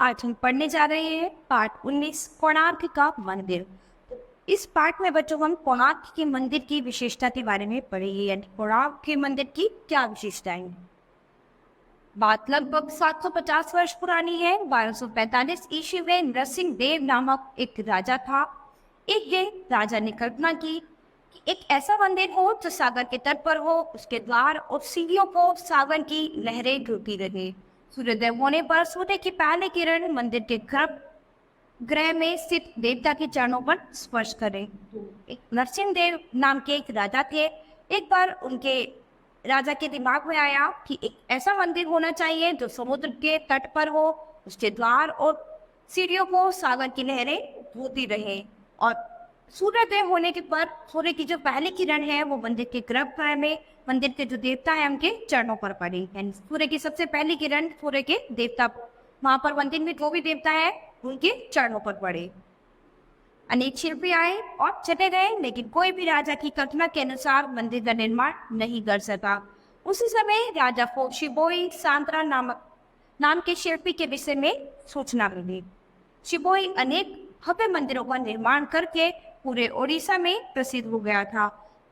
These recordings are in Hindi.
आज हम पढ़ने जा रहे हैं पाठ 19 कोणार्क का मंदिर। इस पाठ में बच्चों हम कोणार्क के मंदिर की विशेषता के बारे में पढ़ेंगे, यानी कोणार्क के मंदिर की क्या विशेषताएं हैं। बात लगभग 750 वर्ष पुरानी है। 1245 ईस्वी में नरसिंह देव नामक एक राजा था। एक दिन राजा ने कल्पना की कि एक ऐसा मंदिर हो जो सागर के तट पर हो, उसके द्वार और सीढ़ियों को सागर की लहरें ढूंढती रहे। सूर्योदय होने पर सूर्य की पहली किरण मंदिर के गर्भगृह में स्थित देवता के चरणों पर स्पर्श करें। एक नरसिंह देव नाम के एक राजा थे। एक बार उनके राजा के दिमाग में आया कि एक ऐसा मंदिर होना चाहिए जो समुद्र के तट पर हो, उसके द्वार और सीढ़ियों को सागर की लहरें धोती रहे और सूर्योदय होने के पर सूर्य की जो पहली किरण है वो मंदिर के गर्भगृह में मंदिर के जो देवता है उनके चरणों पर पड़ी। यानी सूर्य की सबसे पहली किरण सूर्य के देवता वहां पर मंदिर में जो भी देवता है उनके चरणों पर पड़े। अनेक शिल्पी आए और चले गए, लेकिन कोई भी राजा की कल्पना के अनुसार मंदिर का निर्माण नहीं कर सका। उसी समय राजा को शिबोई सांत्रा नाम के शिल्पी के विषय में सूचना मिली। शिबोई अनेक भव्य मंदिरों का निर्माण करके पूरे ओडिशा में प्रसिद्ध हो गया था।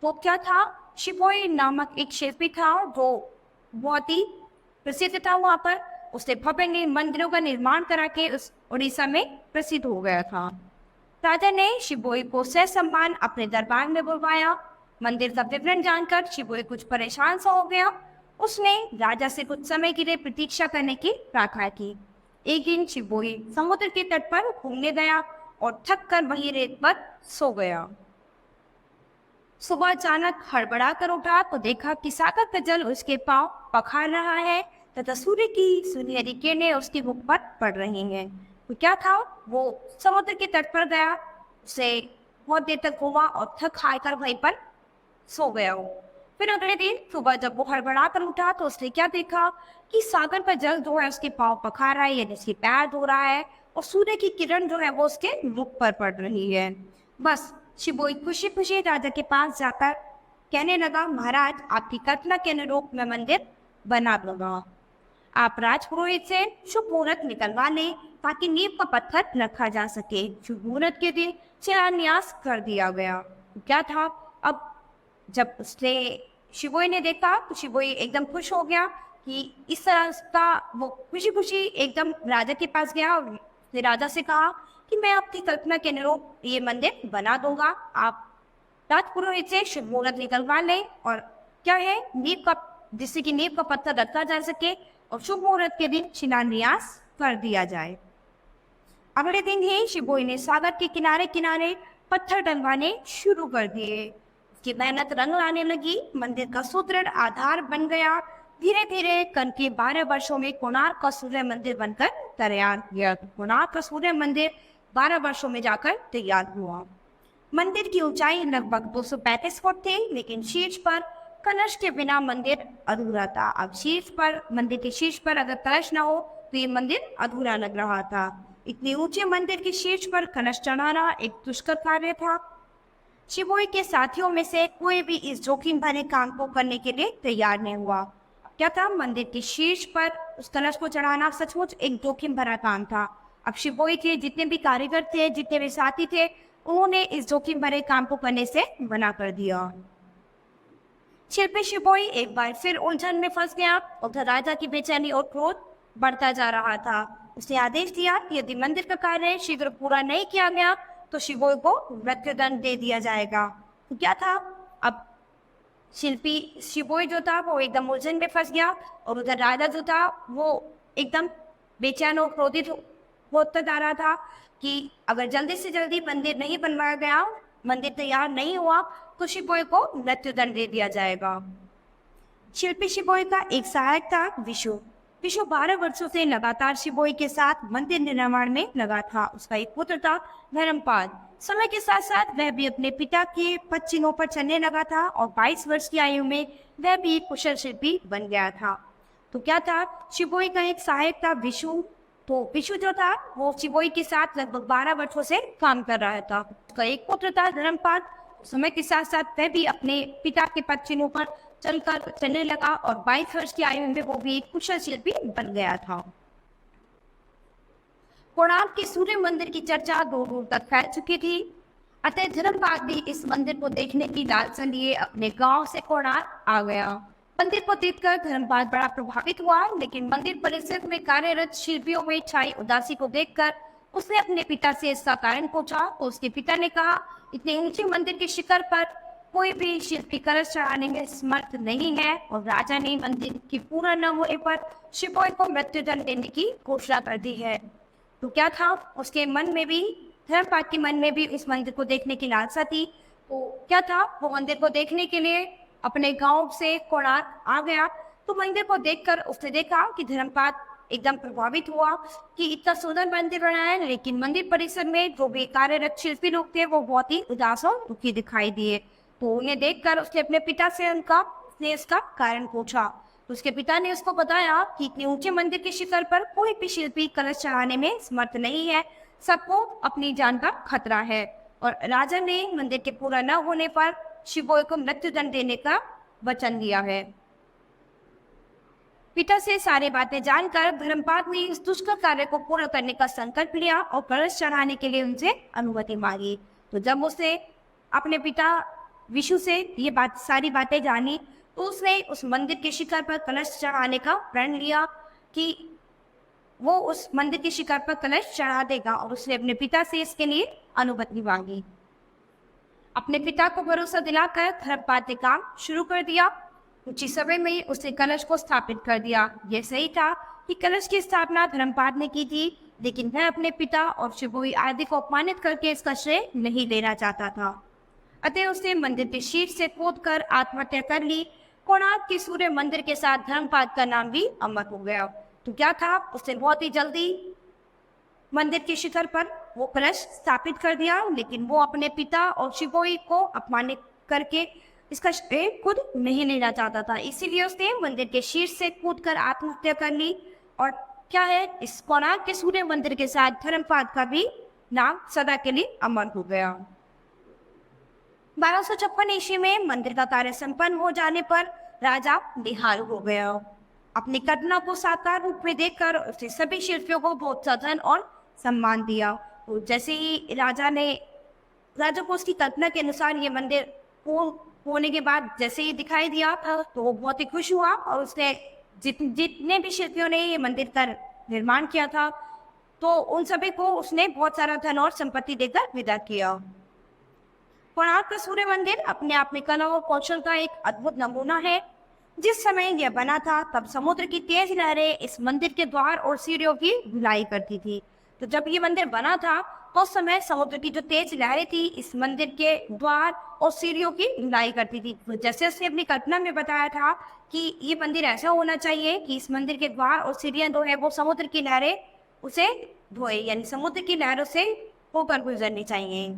वो क्या था? शिबोई नामक एक शिल्पी था जो बहुत ही प्रसिद्ध था। वहां पर उसने भव्य मंदिरों का निर्माण करा के उस ओडिशा में प्रसिद्ध हो गया था। राजा ने शिबोई को ससम्मान अपने दरबार में बुलवाया। मंदिर का विवरण जानकर शिबोई कुछ परेशान सा हो गया। उसने राजा से कुछ समय के लिए प्रतीक्षा करने की प्रार्थना की। एक दिन शिबोई समुद्र के तट पर घूमने गया और थक कर वहीं रेत पर सो गया। सुबह अचानक हड़बड़ा कर उठा तो देखा कि सागर का जल उसके पांव पखार रहा है तथा सूर्य की सुनहरी किरणें उसके मुख पर पड़ रही हैं। तो क्या था? वो समुद्र के तट पर गया, उसे बहुत देर तक घूमा और थक हार कर वहीं पर सो गया हो। फिर अगले दिन सुबह जब वो हड़बड़ा कर उठा तो उसने क्या देखा कि सागर का जल जो है उसके पांव पखार रहा है, यानी उसके पैर धो रहा है और सूर्य की किरण जो है वो उसके मुख पर पड़ रही है। बस शिबोई खुशी खुशी राजा के पास जाकर कहने लगा, महाराज आपकी कल्पना के अनुरूप मैं मंदिर बना दूंगा। आप राजपुरोहित से शुभ मुहूर्त निकलवा लें ताकि नींव का पत्थर रखा जा सके। शुभ मुहूर्त के दिन शिलान्यास कर दिया गया। क्या था? अब जब उसने शिबोई ने देखा तो शिबोई एकदम खुश हो गया कि इस तरह का वो खुशी खुशी एकदम राजा के पास गया और उसने राजा से कहा कि मैं आपकी कल्पना के अनुरूप ये मंदिर बना दूंगा। आप राजपुरोहित से शुभ मुहूर्त निकलवा लें और क्या है नींव का, जिससे कि नींव का पत्थर रखा जा सके और शुभ मुहूर्त के दिन शिलान्यास कर दिया जाए। अगले दिन ही शिबोई ने सागर के किनारे किनारे पत्थर डलवाने शुरू कर दिए। उसकी मेहनत रंग लाने लगी। मंदिर का सुदृढ़ आधार बन गया। धीरे धीरे कल के 12 वर्षों में कोणार्क का सूर्य मंदिर बनकर तैयार हुआ। कोणार्क का सूर्य मंदिर 12 वर्षों में जाकर तैयार हुआ। मंदिर की ऊंचाई लगभग 235 फुट थी, लेकिन शीर्ष पर कलश के बिना मंदिर अधूरा था। अब मंदिर के शीर्ष पर अगर कलश न हो तो ये मंदिर अधूरा लग रहा था। इतने ऊंचे मंदिर के शीर्ष पर कलश चढ़ाना एक दुष्कर कार्य था। शिबोई के साथियों में से कोई भी इस जोखिम भरे काम को करने के लिए तैयार नहीं हुआ। क्या था? मंदिर के शीर्ष पर उस कलश को चढ़ाना सचमुच एक जोखिम भरा काम था। अब शिबोई के जितने भी कारीगर थे, जितने भी साथी थे, उन्होंने इस जोखिम भरे काम को करने से मना कर दिया। शिल्पी शिबोई एक बार फिर उलझन में फंस गया। उधर राजा की बेचैनी और क्रोध बढ़ता जा रहा था। उसने आदेश दिया कि यदि मंदिर का कार्य शीघ्र पूरा नहीं किया गया तो शिबोई को मृत्युदंड दे दिया जाएगा। तो क्या था? अब शिल्पी शिबोई जो था वो एकदम उलझन में फंस गया और उधर राजा जो था वो एकदम बेचैन और क्रोधित होता जा रहा था कि अगर जल्दी से जल्दी मंदिर नहीं बनवाया गया, मंदिर तैयार नहीं हुआ तो शिबोई को मृत्युदंड दे दिया जाएगा। शिल्पी शिबोई का एक सहायक था विशु। विशु 12 वर्षों से लगातार शिबोई के साथ मंदिर निर्माण में लगा था। उसका एक पुत्र था धर्मपाल। समय के साथ साथ वह भी अपने पिता के पद पर चलने लगा था और 22 वर्ष की आयु में वह भी कुशल शिल्पी बन गया था। तो क्या था? शिबोई का एक सहायक था विशु। तो विशु जो था वो शिबोई के साथ लगभग 12 वर्षों से काम कर रहा था। उसका एक पुत्र था धर्मपाल। समय के साथ साथ वह भी अपने पिता के पद पर चलने लगा और 22 वर्ष की आयु में वो भी एक कुशल शिल्पी बन गया था। कोणार्क के सूर्य मंदिर की चर्चा दूर दूर तक फैल चुकी थी। अतः धर्मपाल भी इस मंदिर को देखने की लालसा लिए अपने गांव से कोणार्क आ गया। मंदिर को देखकर धर्मपाल बड़ा प्रभावित हुआ, लेकिन मंदिर परिसर में कार्यरत शिल्पियों में छाई उदासी को देखकर उसने अपने पिता से इसका कारण पूछा। तो उसके पिता ने कहा, इतने ऊंचे मंदिर के शिखर पर कोई भी शिल्पी कलश चढ़ाने में समर्थ नहीं है, और राजा ने मंदिर की पूरा न होने पर शिवोय को मृत्युदंड देने की घोषणा कर दी है। तो क्या था, उसके मन में भी, धर्मपाल के मन में भी इस मंदिर को देखने की लालसा थी। तो क्या था, वो मंदिर को देखने के लिए अपने गांव से कोणार्क आ गया। तो मंदिर को देखकर उसने देखा कि धर्मपाल एकदम प्रभावित हुआ कि इतना सुंदर मंदिर बना है, लेकिन मंदिर परिसर में जो भी कार्यरत शिल्पी लोग थे वो बहुत ही उदास और दुखी दिखाई दिए। तो उन्हें देखकर उसने अपने पिता से उसने इसका कारण पूछा। तो उसके पिता ने उसको बताया कि इतने ऊंचे मंदिर के शिखर पर कोई भी शिल्पी कलश चढ़ाने में समर्थ नहीं है, सबको अपनी जान का खतरा है, और राजा ने मंदिर के पूरा न होने पर शिवोय को मृत्युदंड देने का वचन दिया है। पिता से सारी बातें जानकर धर्मपाल ने इस दुष्कर कार्य को पूरा करने का संकल्प लिया और कलश चढ़ाने के लिए उनसे अनुमति मांगी। तो जब उसने अपने पिता विशु से ये सारी बातें जानी, तो उसने उस मंदिर के शिखर पर कलश चढ़ाने का प्रण लिया कि वो उस मंदिर के शिखर पर कलश चढ़ा देगा, और उसने अपने पिता से इसके लिए अनुमति मांगी। अपने पिता को भरोसा दिलाकर धर्मपाल ने काम शुरू कर दिया। कुछ ही समय में उसने कलश को स्थापित कर दिया। यह सही था कि कलश की स्थापना धर्मपाल ने की थी, लेकिन वह अपने पिता और शिवोई आदि को अपमानित करके इसका श्रेय नहीं लेना चाहता था। अतः उसने मंदिर के शीर्ष से कूदकर आत्महत्या कर ली। कोणार्क के सूर्य मंदिर के साथ धर्मपाल का नाम भी अमर हो गया। तो क्या था, उसने बहुत ही जल्दी मंदिर के शिखर पर वो कलश स्थापित कर दिया, लेकिन वो अपने पिता और शिवोई को अपमानित करके इसका श्रेय खुद नहीं लेना चाहता था। इसीलिए उसने मंदिर के शीर्ष से कूदकर आत्महत्या कर ली। और क्या है, इस कोणार्क के सूर्य मंदिर के साथ धर्मपाल का भी नाम सदा के लिए अमर हो गया। 1256 ईस्वी में मंदिर का कार्य संपन्न हो जाने पर राजा निहाल हो गया। अपनी कल्पना को साकार रूप में देखकर उसने सभी शिल्पियों को बहुत सा धन और सम्मान दिया। तो जैसे ही राजा को उसकी कल्पना के अनुसार ये मंदिर पूर्ण होने के बाद जैसे ही दिखाई दिया था, तो वो बहुत ही खुश हुआ, और उसने जितने भी शिल्पियों ने ये मंदिर का निर्माण किया था, तो उन सभी को उसने बहुत सारा धन और संपत्ति देकर विदा किया। कोणार्क का सूर्य मंदिर अपने आप में कला और कौशल का एक अद्भुत नमूना है। जिस समय यह बना था तब समुद्र की तेज लहरें इस मंदिर के द्वार और सीढ़ियों की धुलाई करती थी। तो जब ये मंदिर बना था तो उस समय समुद्र की जो तेज लहरें थी इस मंदिर के द्वार और सीढ़ियों की धुलाई करती थी। तो जैसे उसने अपनी कल्पना में बताया था कि ये मंदिर ऐसा होना चाहिए कि इस मंदिर के द्वार और सीढ़ियां जो है वो समुद्र की लहरें उसे धोए, यानी समुद्र की लहरों से होकर गुजरनी चाहिए।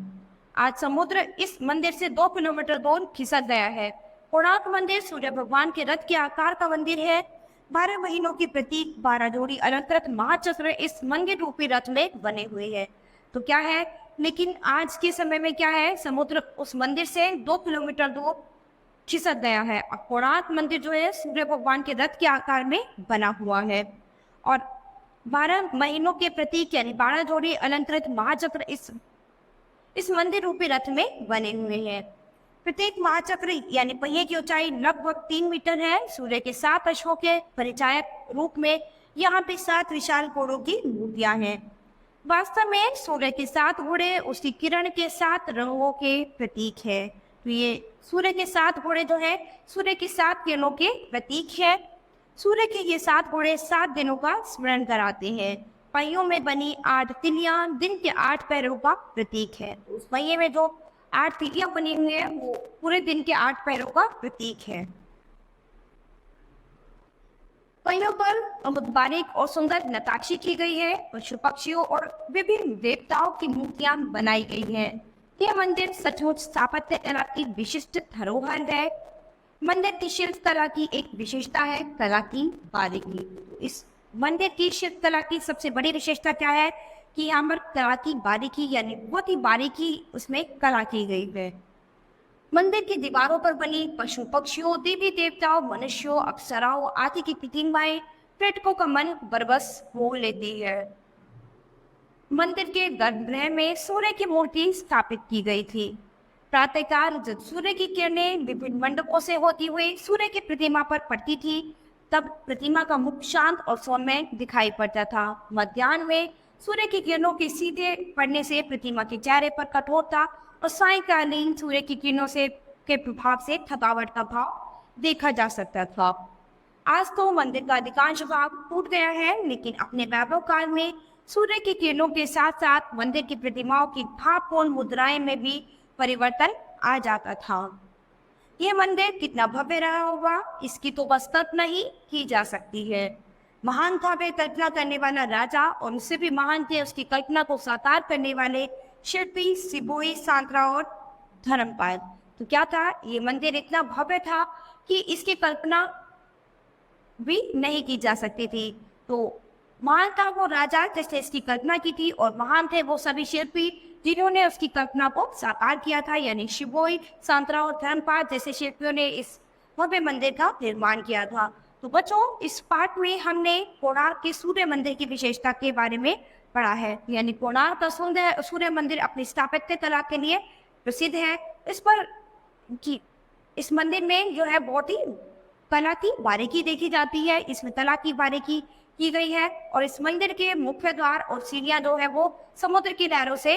आज समुद्र इस मंदिर से 2 किलोमीटर दूर खिसक गया है। कोणार्क मंदिर सूर्य भगवान के रथ के आकार का मंदिर है। 12 महीनों की प्रतीक 12 जोड़ी अलंकृत महाचक्र इस मंदिर रूपी रथ में बने हुए हैं। तो क्या है, लेकिन आज के समय में क्या है, समुद्र उस मंदिर से 2 किलोमीटर दूर खिसक गया है, और कोणार्क मंदिर जो है सूर्य भगवान के रथ के आकार में बना हुआ है। और 12 महीनों के प्रतीक यानी 12 जोड़ी अलंकृत महाचक्र इस मंदिर रूपी रथ में बने हुए हैं। प्रत्येक महाचक्र यानी पहिए की ऊंचाई लगभग 3 मीटर है। सूर्य के 7 अश्वों के परिचायक रूप में यहाँ पे 7 विशाल घोड़ों की मूर्तियां हैं। वास्तव में सूर्य के 7 घोड़े उसकी किरण के 7 रंगों के प्रतीक है। तो ये सूर्य के 7 घोड़े जो है सूर्य की 7 किरणों के प्रतीक है। सूर्य के ये 7 घोड़े 7 दिनों का स्मरण कराते हैं। पहियों में बनी 8 तिलियां दिन के 8 पहरों का प्रतीक है। उस पहिए में जो 8 तिलियां बनी हुई है वो पूरे दिन के 8 पहरों का प्रतीक है। पहियों पर बहुत बारीक और सुंदर नक्काशी की गई है। पशु पक्षियों और विभिन्न देवताओं की मूर्तियां बनाई गई हैं। यह मंदिर सचमुच स्थापत्य कला की विशिष्ट धरोहर है। मंदिर की शिल्प कला की एक विशेषता है कला की बारीकी। इस मंदिर की शिल्प कला की सबसे बड़ी विशेषता क्या है कि यहाँ पर कला की बारीकी यानी बहुत ही बारीकी उसमें कला की गई है। मंदिर की दीवारों पर बनी पशु पक्षियों देवी देवताओं मनुष्यों अप्सराओं आदि की प्रतिमाएं पर्यटकों का मन बरबस मोह लेती है। मंदिर के गर्भगृह में सूर्य की मूर्ति स्थापित की गई थी। प्रातःकाल जब सूर्य की किरणें विभिन्न मंडपों से होती हुई सूर्य की प्रतिमा पर पड़ती थी, तब प्रतिमा का मुख शांत और सौम्य दिखाई पड़ता था। मध्याह्न में सूर्य की किरणों के सीधे पड़ने से प्रतिमा के चेहरे पर कठोरता और सायंकालीन सूर्य की किरणों से के प्रभाव से थकावट का भाव देखा जा सकता था। आज तो मंदिर का अधिकांश भाग टूट गया है, लेकिन अपने वैभव काल में सूर्य की किरणों के साथ साथ मंदिर की प्रतिमाओं की भावपूर्ण मुद्राएं में भी परिवर्तन आ जाता था। यह मंदिर कितना भव्य रहा होगा, इसकी तो बस कल्पना ही की जा सकती है। महान था वे कल्पना करने वाला राजा, और उससे भी महान थे उसकी कल्पना को साकार करने वाले शिल्पी सिबोई सांत्रा और धर्मपाल। तो क्या था, ये मंदिर इतना भव्य था कि इसकी कल्पना भी नहीं की जा सकती थी। तो महान था वो राजा जिसने इसकी कल्पना की थी, और महान थे वो सभी शिल्पी जिन्होंने उसकी कल्पना को साकार किया था, यानी शिबोई सांत्रा और धर्मपाल जैसे शिल्पियों ने इस भव्य मंदिर का निर्माण किया था। तो बच्चों, इस पाठ में हमने कोणार्क के सूर्य मंदिर की विशेषता के बारे में पढ़ा है। यानी कोणार्क का सूर्य मंदिर अपनी स्थापत्य कला के लिए प्रसिद्ध है। इस मंदिर में जो है बहुत ही कला की बारीकी देखी जाती है, इसमें कला की बारीकी की गई है। और इस मंदिर के मुख्य द्वार और सीढ़ियां जो है वो समुद्र की लहरों से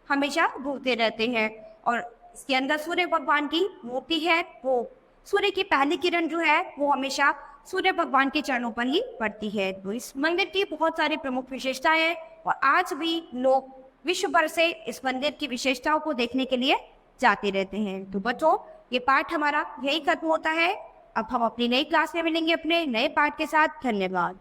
हमेशा डूबते रहते हैं। और इसके अंदर सूर्य भगवान की मूर्ति है, वो सूर्य की पहली किरण जो है वो हमेशा सूर्य भगवान के चरणों पर ही पड़ती है। तो इस मंदिर की बहुत सारी प्रमुख विशेषताएं हैं, और आज भी लोग विश्व भर से इस मंदिर की विशेषताओं को देखने के लिए जाते रहते हैं। तो बच्चों, ये पाठ हमारा यही खत्म होता है। अब हम अपनी नई क्लास में मिलेंगे अपने नए पाठ के साथ। धन्यवाद।